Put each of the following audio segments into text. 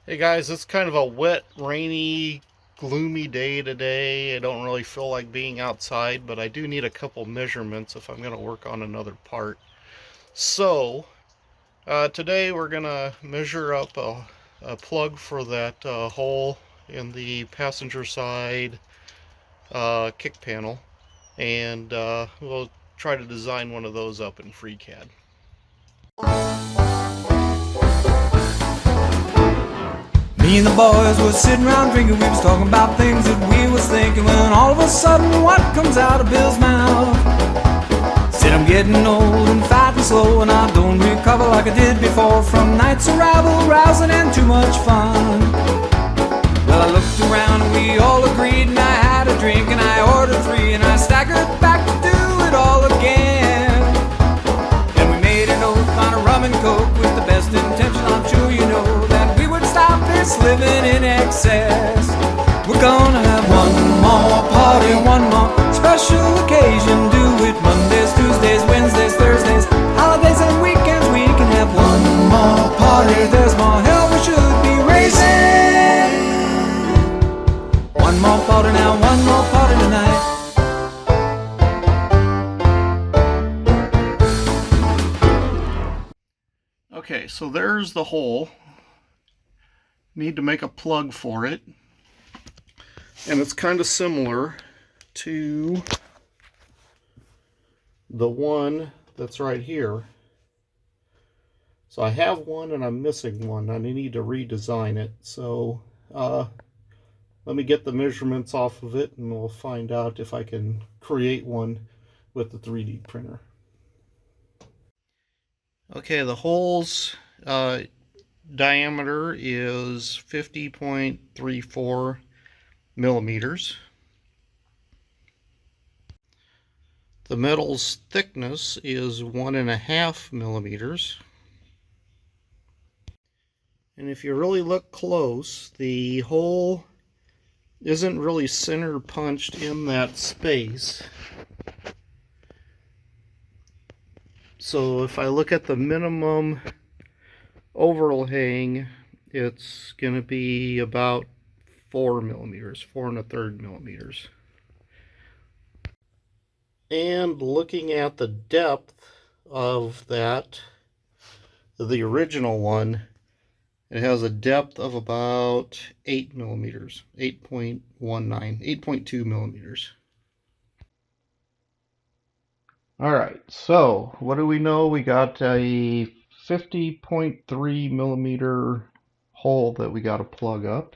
Hey guys, it's kind of a wet, rainy, gloomy day today. I don't really feel like being outside, but I do need a couple measurements if I'm going to work on another part. So, today we're going to measure up a plug for that hole in the passenger side kick panel, and we'll try to design one of those up in FreeCAD. Me and the boys was sitting around drinking, we was talking about things that we was thinking, when all of a sudden what comes out of Bill's mouth? Said I'm getting old and fat and slow, and I don't recover like I did before from nights of rabble, rousing and too much fun. Well, I looked around and we all agreed, and I had a drink and I ordered three, and I staggered back to do it all again. And we made an oath on a rum and coke with the best intention, I'm sure you know, that we would stop this living in excess. We're gonna have one more party, one more special occasion. Do it Mondays, Tuesdays, Wednesdays, Thursdays, holidays and weekends. We can have one more party. There's more hell we should be raising. One more party now, one more party tonight. Okay, so there's the hole. Need to make a plug for it. And it's kind of similar to the one that's right here. So I have one and I'm missing one, and I need to redesign it. So let me get the measurements off of it and we'll find out if I can create one with the 3D printer. Okay, the hole's diameter is 50.34 millimeters. The metal's thickness is 1.5 millimeters. And if you really look close, the hole isn't really center punched in that space. So if I look at the minimum overhang, it's going to be about 4 millimeters, 4 1/3 millimeters. And looking at the depth of that, the original one, it has a depth of about 8 millimeters, 8.19, 8.2 millimeters. All right, so what do we know? We got a 50.3 millimeter hole that we got to plug up.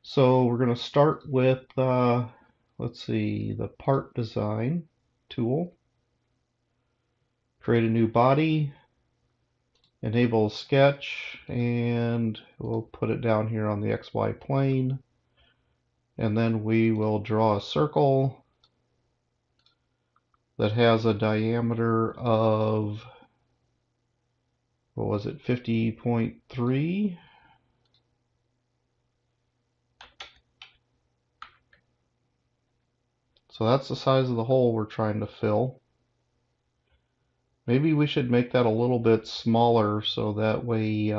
So we're going to start with, let's see, the part design tool. Create a new body, enable sketch, and we'll put it down here on the XY plane. And then we will draw a circle that has a diameter of, what was it, 50.3? So that's the size of the hole we're trying to fill. Maybe we should make that a little bit smaller so that way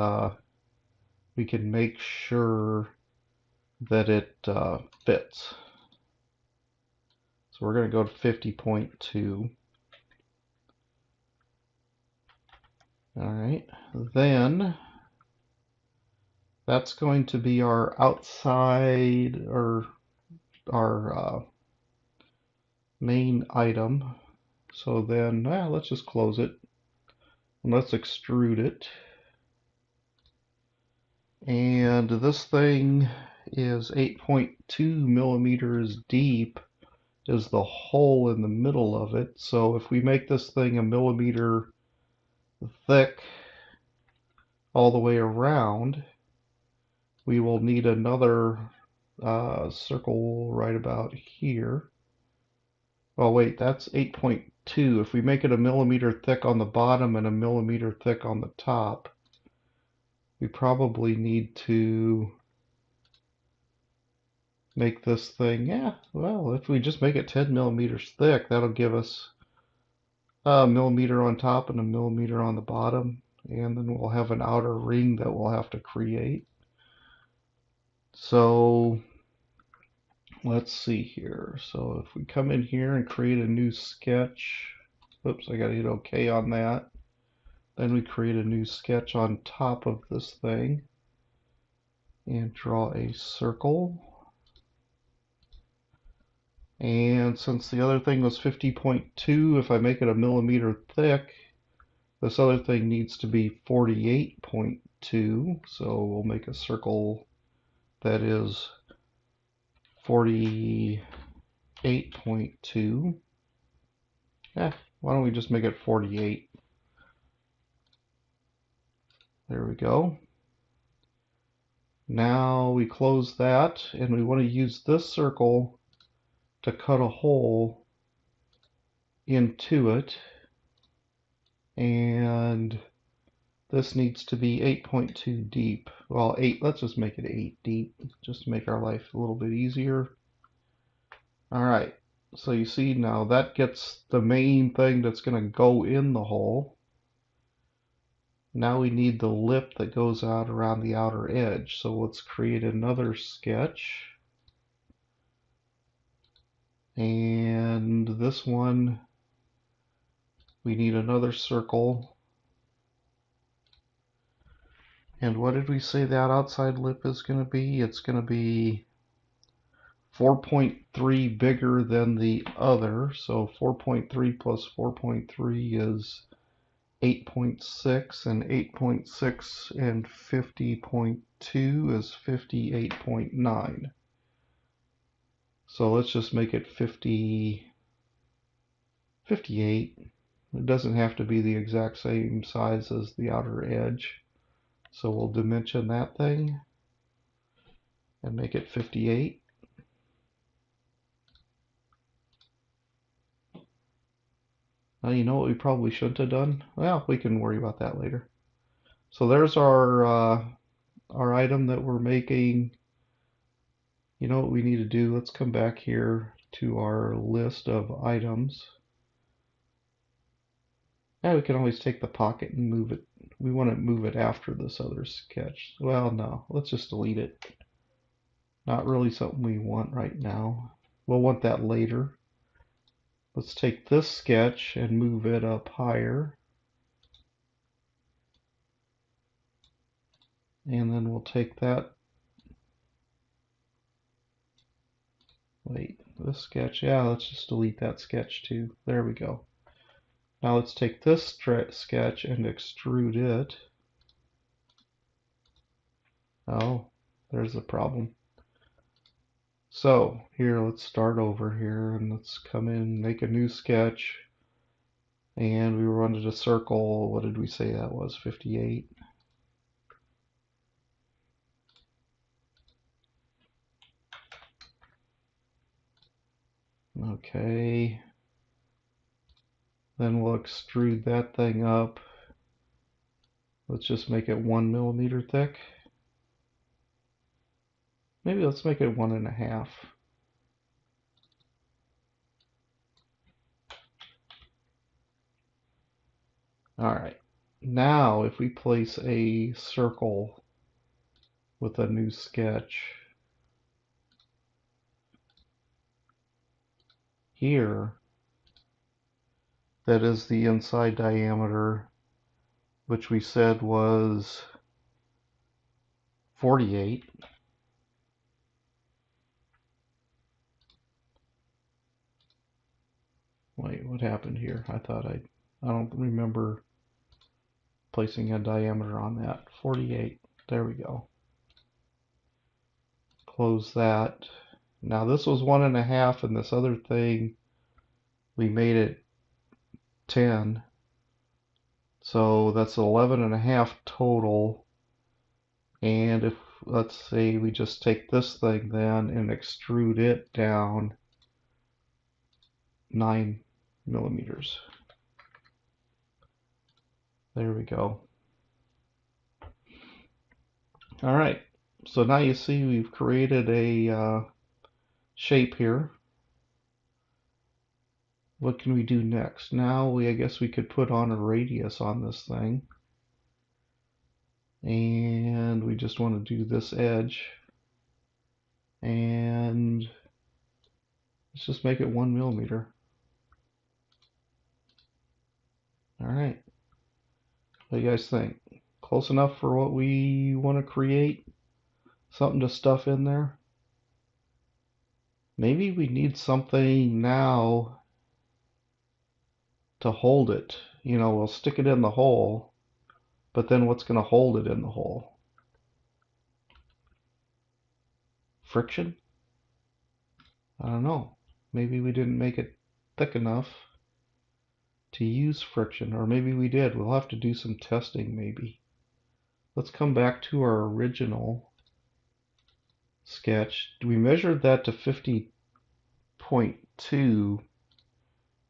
we can make sure that it fits. So we're going to go to 50.2. All right, then that's going to be our outside, or our main item. So then let's just close it and let's extrude it. And this thing is 8.2 millimeters deep, is the hole in the middle of it. So if we make this thing a millimeter thick all the way around, we will need another circle right about here. Oh wait, that's 8.2. If we make it a millimeter thick on the bottom and a millimeter thick on the top, we probably need to make this thing, yeah, well, if we just make it 10 millimeters thick, that'll give us a millimeter on top and a millimeter on the bottom, and then we'll have an outer ring that we'll have to create. So let's see here. So if we come in here and create a new sketch, oops, I gotta hit OK on that. Then we create a new sketch on top of this thing and draw a circle. And since the other thing was 50.2, if I make it a millimeter thick, this other thing needs to be 48.2. So we'll make a circle that is 48.2. Why don't we just make it 48? There we go. Now we close that, and we want to use this circle to cut a hole into it. And this needs to be 8.2 deep. Well, 8, let's just make it 8 deep, just to make our life a little bit easier. All right, so you see now that gets the main thing that's going to go in the hole. Now we need the lip that goes out around the outer edge. So let's create another sketch. And this one, we need another circle. And what did we say that outside lip is going to be? It's going to be 4.3 bigger than the other. So 4.3 plus 4.3 is 8.6, and 8.6 and 50.2 is 58.9. So let's just make it 58. It doesn't have to be the exact same size as the outer edge. So we'll dimension that thing and make it 58. Now, you know what we probably shouldn't have done? Well, we can worry about that later. So there's our item that we're making. You know what we need to do? Let's come back here to our list of items. Now we can always take the pocket and move it. We want to move it after this other sketch. Well, no, let's just delete it. Not really something we want right now. We'll want that later. Let's take this sketch and move it up higher. And then we'll take that. Wait, this sketch. Yeah, let's just delete that sketch too. There we go. Now let's take this sketch and extrude it. Oh, there's the problem. So here, let's start over here and let's come in, make a new sketch. And we wanted a circle. What did we say that was? 58. Okay. Then we'll extrude that thing up. Let's just make it 1 millimeter thick. Maybe let's make it 1.5. All right. Now, if we place a circle with a new sketch here, that is the inside diameter, which we said was 48. Wait, what happened here? I don't remember placing a diameter on that. 48. There we go. Close that. Now this was 1.5, and this other thing, we made it 10. So that's 11.5 total. And if, let's say, we just take this thing then and extrude it down 9 millimeters. There we go. All right. So now you see we've created a shape here. What can we do next? Now I guess we could put on a radius on this thing. And we just want to do this edge. And let's just make it 1 millimeter. All right. What do you guys think? Close enough for what we want to create? Something to stuff in there? Maybe we need something now to hold it. You know, we'll stick it in the hole, but then what's going to hold it in the hole? Friction? I don't know. Maybe we didn't make it thick enough to use friction, or maybe we did. We'll have to do some testing maybe. Let's come back to our original sketch. We measured that to 50.2.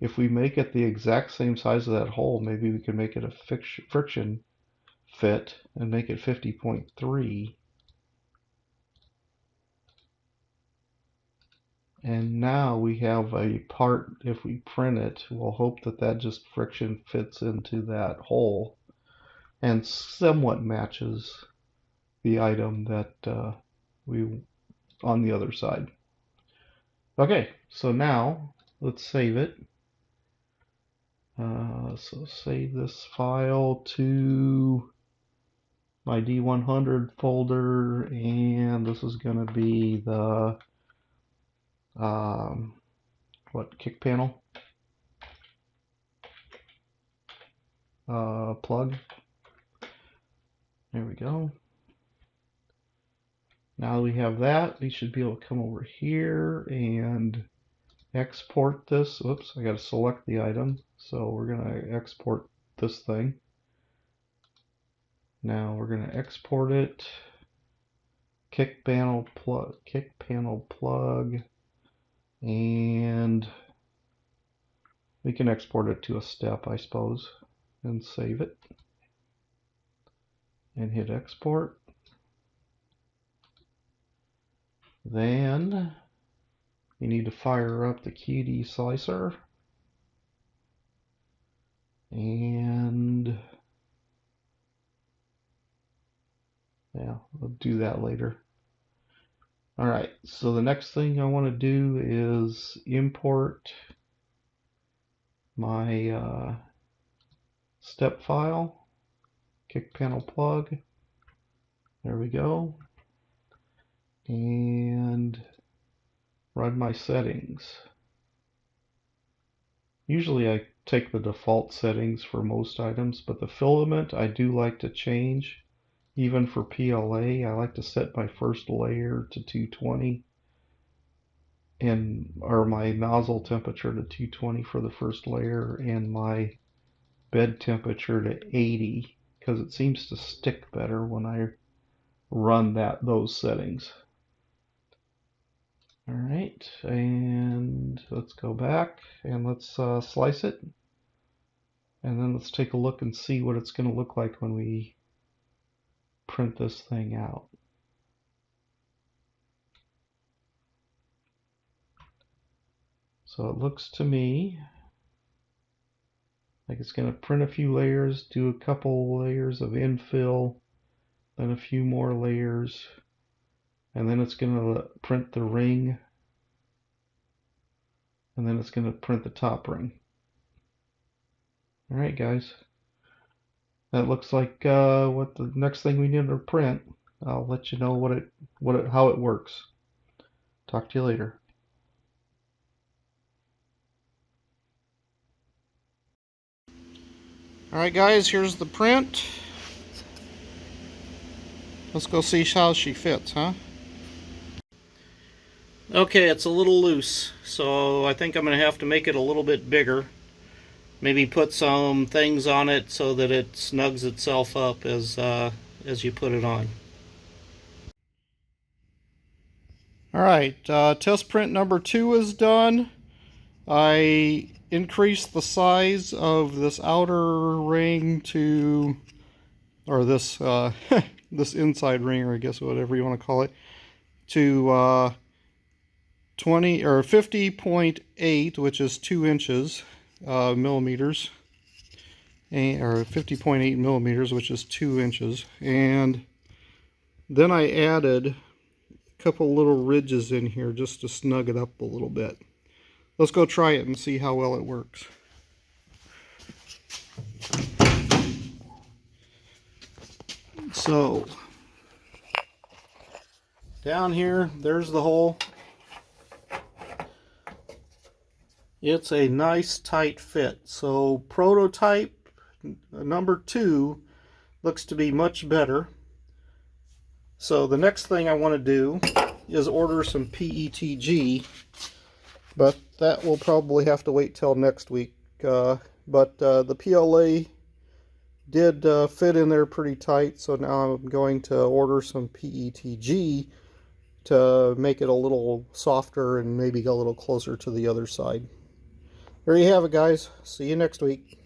If we make it the exact same size of that hole, maybe we can make it a friction fit and make it 50.3. And now we have a part, if we print it, we'll hope that that just friction fits into that hole and somewhat matches the item that we on the other side. Okay, so now let's save it. So save this file to my D100 folder, and this is going to be the kick panel plug. There we go. Now we have that, we should be able to come over here and export this. Oops, I got to select the item. So we're going to export this thing. Now we're going to export it. Kick panel plug, and we can export it to a step, I suppose, and save it. And hit export. Then you need to fire up the Qidi slicer. And yeah, we'll do that later. Alright, so the next thing I want to do is import my step file, kick panel plug. There we go. And run my settings. Usually I take the default settings for most items, but the filament I do like to change. Even for PLA, I like to set my first layer to 220 or my nozzle temperature to 220 for the first layer, and my bed temperature to 80 because it seems to stick better when I run those settings. All right, and let's go back and let's slice it, and then let's take a look and see what it's going to look like when we print this thing out. So it looks to me like it's going to print a few layers, do a couple layers of infill, then a few more layers, and then it's going to print the ring, and then it's going to print the top ring. All right, guys. That looks like what the next thing we need to print. I'll let you know how it works. Talk to you later. All right, guys. Here's the print. Let's go see how she fits, huh? Okay, it's a little loose, so I think I'm going to have to make it a little bit bigger. Maybe put some things on it so that it snugs itself up as you put it on. Alright, test print number 2 is done. I increased the size of this outer ring to, or this this inside ring, or I guess whatever you want to call it, to 20 or 50.8, which is 2 inches millimeters, or 50.8 millimeters, which is 2 inches. And then I added a couple little ridges in here just to snug it up a little bit. Let's go try it and see how well it works. So, down here, there's the hole. It's a nice tight fit. So prototype number 2 looks to be much better. So the next thing I want to do is order some PETG, but that will probably have to wait till next week. But the PLA did fit in there pretty tight, so now I'm going to order some PETG to make it a little softer and maybe a little closer to the other side. There you have it, guys. See you next week.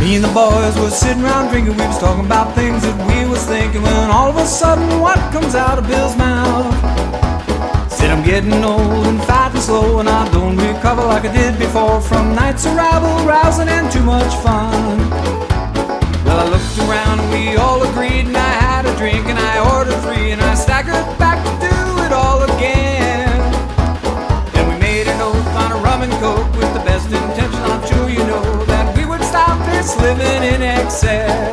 Me and the boys was sitting around drinking, we was talking about things that we was thinking, when all of a sudden, what comes out of Bill's mouth? Said I'm getting old and fat and slow, and I don't recover like I did before from nights of rabble, rousing and too much fun. Well, I looked around and we all agreed, and I had a drink and I ordered 3, and I staggered back to do it all again. Then we made an oath on a rum and coke with the best intention, I'm sure you know, that we would stop this living in excess.